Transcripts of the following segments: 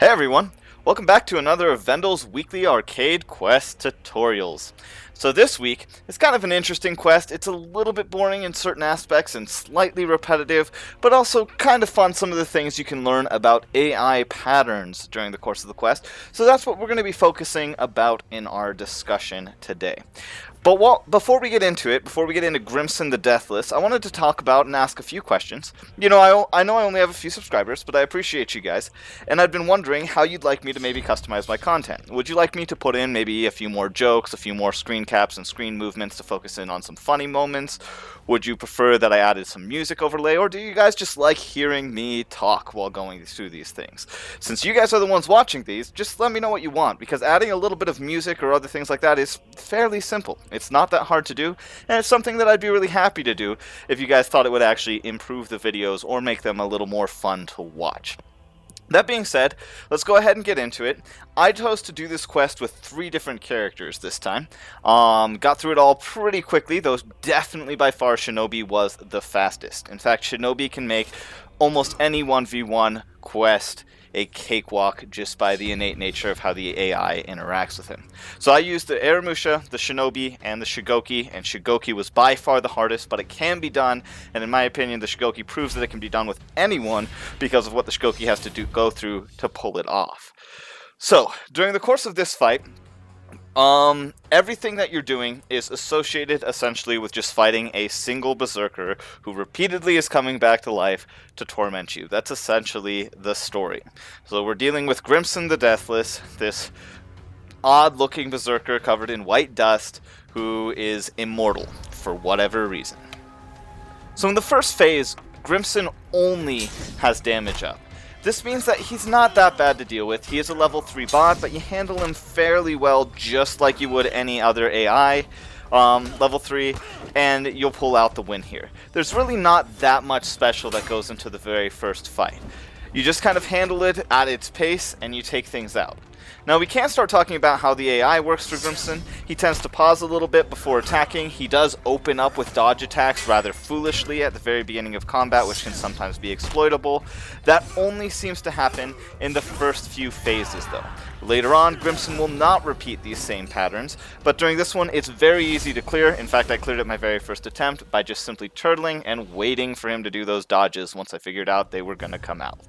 Hey everyone, welcome back to another of Vendal's weekly arcade quest tutorials. So this week, it's kind of an interesting quest. It's a little bit boring in certain aspects and slightly repetitive, but also kind of fun, some of the things you can learn about AI patterns during the course of the quest. So that's what we're going to be focusing about in our discussion today. But before we get into it, before we get into Grimsson the Deathless, I wanted to talk about and ask a few questions. You know, I know I only have a few subscribers, but I appreciate you guys, and I've been wondering how you'd like me to maybe customize my content. Would you like me to put in maybe a few more jokes, a few more screen caps and screen movements to focus in on some funny moments? Would you prefer that I added some music overlay, or do you guys just like hearing me talk while going through these things? Since you guys are the ones watching these, just let me know what you want, because adding a little bit of music or other things like that is fairly simple. It's not that hard to do, and it's something that I'd be really happy to do if you guys thought it would actually improve the videos or make them a little more fun to watch. That being said, let's go ahead and get into it. I chose to do this quest with 3 different characters this time. Got through it all pretty quickly, though definitely by far Shinobi was the fastest. In fact, Shinobi can make almost any 1v1 quest a cakewalk just by the innate nature of how the AI interacts with him. So I used the Aramusha, the Shinobi, and the Shugoki, and Shugoki was by far the hardest, but it can be done, and in my opinion the Shugoki proves that it can be done with anyone because of what the Shugoki has to go through to pull it off. So, during the course of this fight, everything that you're doing is associated essentially with just fighting a single berserker who repeatedly is coming back to life to torment you. That's essentially the story. So we're dealing with Grimsson the Deathless, this odd-looking berserker covered in white dust who is immortal for whatever reason. So in the first phase, Grimsson only has damage up. This means that he's not that bad to deal with. He is a level 3 bot, but you handle him fairly well just like you would any other AI, level 3, and you'll pull out the win here. There's really not that much special that goes into the very first fight. You just kind of handle it at its pace, and you take things out. Now we can start talking about how the AI works for Grimsson. He tends to pause a little bit before attacking. He does open up with dodge attacks rather foolishly at the very beginning of combat, which can sometimes be exploitable. That only seems to happen in the first few phases though. Later on, Grimsson will not repeat these same patterns, but during this one it's very easy to clear. In fact, I cleared it my very first attempt by just simply turtling and waiting for him to do those dodges once I figured out they were going to come out.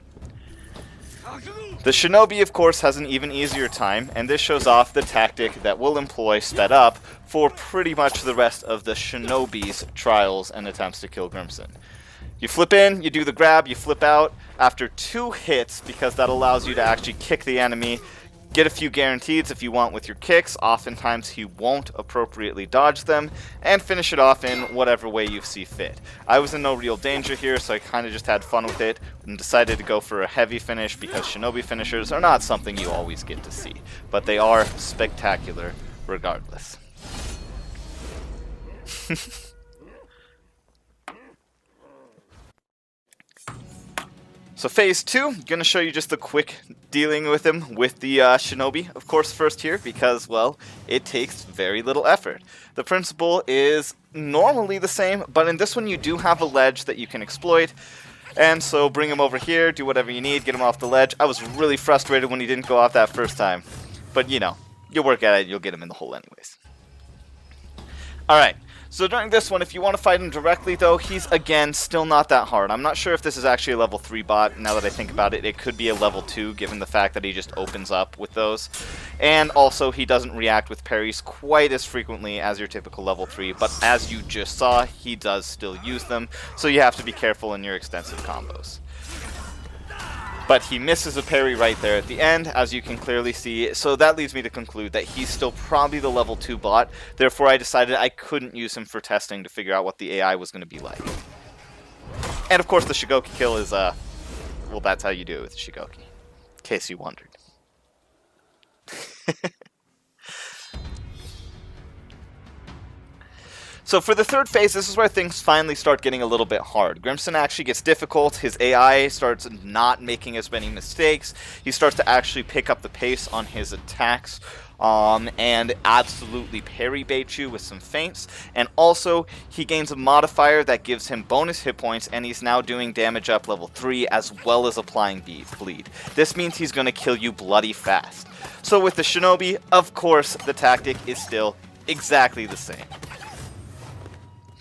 The Shinobi, of course, has an even easier time, and this shows off the tactic that we'll employ sped up for pretty much the rest of the Shinobi's trials and attempts to kill Grimsson. You flip in, you do the grab, you flip out after 2 hits because that allows you to actually kick the enemy. Get a few guarantees if you want with your kicks. Oftentimes he won't appropriately dodge them, and finish it off in whatever way you see fit. I was in no real danger here, so I kind of just had fun with it and decided to go for a heavy finish because Shinobi finishers are not something you always get to see, but they are spectacular regardless. So phase 2, going to show you just a quick dealing with him with the Shinobi, of course first here, because, well, it takes very little effort. The principle is normally the same, but in this one you do have a ledge that you can exploit, and so bring him over here, do whatever you need, get him off the ledge. I was really frustrated when he didn't go off that first time, but you know, you'll work at it, you'll get him in the hole anyways. Alright. So during this one, if you want to fight him directly though, he's again still not that hard. I'm not sure if this is actually a level 3 bot. Now that I think about it, it could be a level 2 given the fact that he just opens up with those. And also he doesn't react with parries quite as frequently as your typical level 3, but as you just saw, he does still use them, so you have to be careful in your extensive combos. But he misses a parry right there at the end, as you can clearly see, so that leads me to conclude that he's still probably the level 2 bot. Therefore, I decided I couldn't use him for testing to figure out what the AI was going to be like. And of course, the Shugoki kill is, well, that's how you do it with Shugoki, in case you wondered. So for the third phase, this is where things finally start getting a little bit hard. Grimsson actually gets difficult, his AI starts not making as many mistakes, he starts to actually pick up the pace on his attacks. and absolutely parry bait you with some feints. And also, he gains a modifier that gives him bonus hit points, and he's now doing damage up level 3 as well as applying bleed. This means he's going to kill you bloody fast. So with the Shinobi, of course, the tactic is still exactly the same.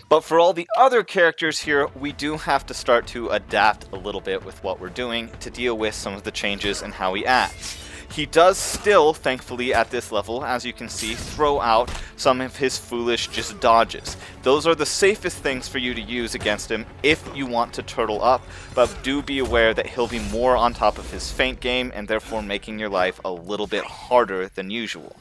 But for all the other characters here, we do have to start to adapt a little bit with what we're doing to deal with some of the changes in how he acts. He does still, thankfully at this level, as you can see, throw out some of his foolish just dodges. Those are the safest things for you to use against him if you want to turtle up, but do be aware that he'll be more on top of his feint game and therefore making your life a little bit harder than usual.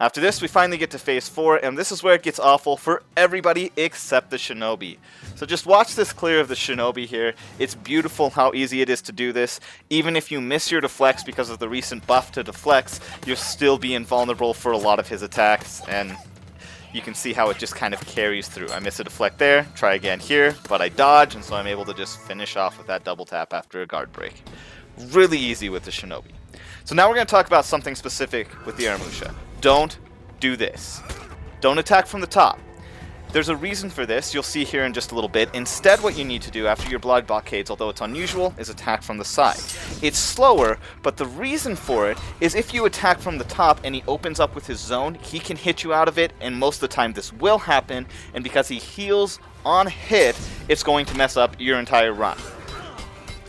After this, we finally get to phase 4, and this is where it gets awful for everybody except the Shinobi. So just watch this clear of the Shinobi here. It's beautiful how easy it is to do this. Even if you miss your deflects because of the recent buff to deflects, you'll still be invulnerable for a lot of his attacks, and you can see how it just kind of carries through. I miss a deflect there, try again here, but I dodge, and so I'm able to just finish off with that double tap after a guard break. Really easy with the Shinobi. So now we're going to talk about something specific with the Aramusha. Don't do this. Don't attack from the top. There's a reason for this, you'll see here in just a little bit. Instead, what you need to do after your blood blockades, although it's unusual, is attack from the side. It's slower, but the reason for it is if you attack from the top and he opens up with his zone, he can hit you out of it, and most of the time this will happen, and because he heals on hit, it's going to mess up your entire run.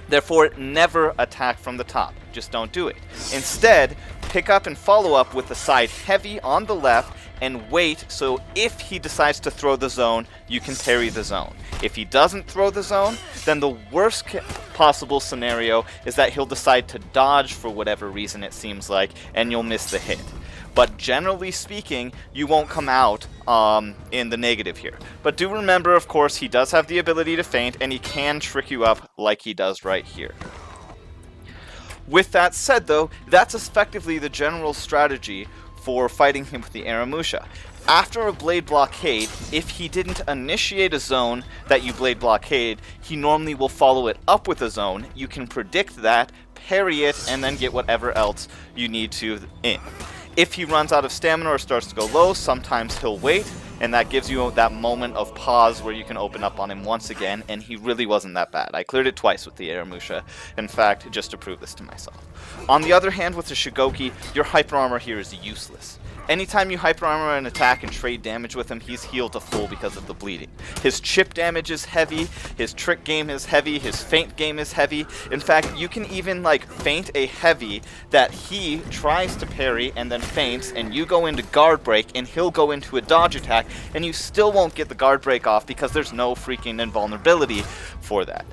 Therefore, never attack from the top. Just don't do it. Instead, pick up and follow up with the side heavy on the left and wait, so if he decides to throw the zone, you can parry the zone. If he doesn't throw the zone, then the worst possible scenario is that he'll decide to dodge for whatever reason it seems like, and you'll miss the hit. But generally speaking, you won't come out in the negative here. But do remember, of course, he does have the ability to feint, and he can trick you up like he does right here. With that said, though, that's effectively the general strategy for fighting him with the Aramusha. After a blade blockade, if he didn't initiate a zone that you blade blockade, he normally will follow it up with a zone. You can predict that, parry it, and then get whatever else you need to in. If he runs out of stamina or starts to go low, sometimes he'll wait, and that gives you that moment of pause where you can open up on him once again, and he really wasn't that bad. I cleared it twice with the Aramusha, in fact, just to prove this to myself. On the other hand, with the Shugoki, your hyper armor here is useless. Anytime you hyper armor an attack and trade damage with him, he's healed to full because of the bleeding. His chip damage is heavy, his trick game is heavy, his feint game is heavy. In fact, you can even feint a heavy that he tries to parry and then feints, and you go into guard break and he'll go into a dodge attack, and you still won't get the guard break off because there's no freaking invulnerability for that.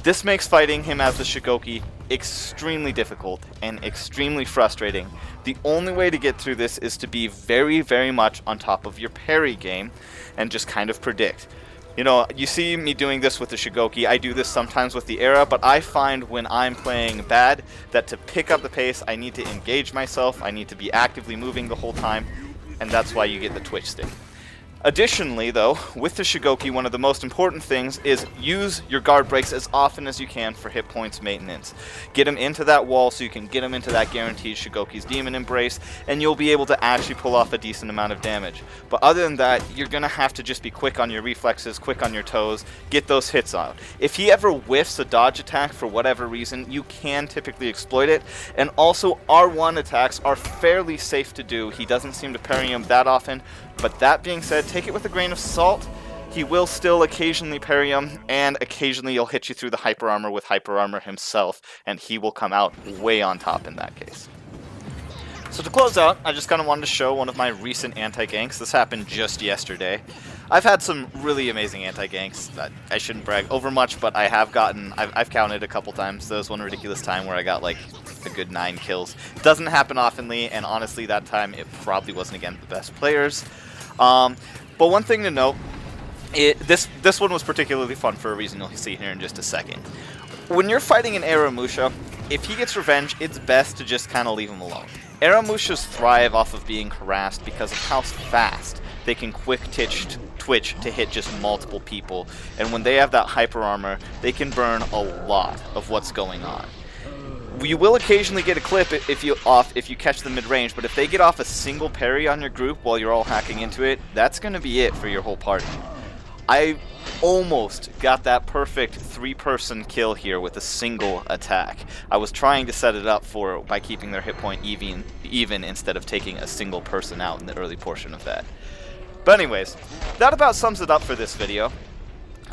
This makes fighting him as the Shugoki extremely difficult and extremely frustrating. The only way to get through this is to be very, very much on top of your parry game and just kind of predict. You know, you see me doing this with the Shugoki. I do this sometimes with the Era, but I find when I'm playing bad that to pick up the pace, I need to engage myself, I need to be actively moving the whole time, and that's why you get the twitch stick. Additionally, though, with the Shugoki, one of the most important things is use your guard breaks as often as you can for hit points maintenance. Get him into that wall so you can get him into that guaranteed Shugoki's Demon Embrace, and you'll be able to actually pull off a decent amount of damage. But other than that, you're going to have to just be quick on your reflexes, quick on your toes, get those hits out. If he ever whiffs a dodge attack for whatever reason, you can typically exploit it, and also R1 attacks are fairly safe to do. He doesn't seem to parry him that often. But that being said, take it with a grain of salt. He will still occasionally parry him, and occasionally he'll hit you through the hyper armor with hyper armor himself, and he will come out way on top in that case. So to close out, I just kind of wanted to show one of my recent anti-ganks. This happened just yesterday. I've had some really amazing anti-ganks that I shouldn't brag over much, but I have gotten, I've counted a couple times. There was one ridiculous time where I got like a good 9 kills. It doesn't happen oftenly, and honestly that time it probably wasn't against the best players. But one thing to note, this one was particularly fun for a reason you'll see here in just a second. When you're fighting an Aramusha, if he gets revenge, it's best to just kind of leave him alone. Aramushas thrive off of being harassed because of how fast they can quick twitch to hit just multiple people, and when they have that hyper armor, they can burn a lot of what's going on. You will occasionally get a clip if you catch them mid-range, but if they get off a single parry on your group while you're all hacking into it, that's going to be it for your whole party. I almost got that perfect 3-person kill here with a single attack. I was trying to set it up by keeping their hit point even instead of taking a single person out in the early portion of that. But anyways, that about sums it up for this video.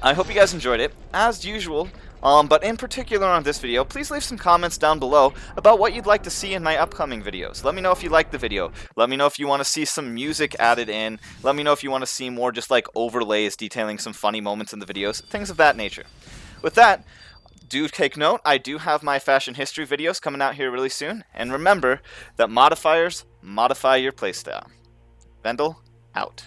I hope you guys enjoyed it, as usual. But in particular on this video, please leave some comments down below about what you'd like to see in my upcoming videos. Let me know if you liked the video. Let me know if you want to see some music added in. Let me know if you want to see more just like overlays detailing some funny moments in the videos, things of that nature. With that, do take note, I do have my fashion history videos coming out here really soon. And remember that modifiers modify your playstyle. Vendel, out.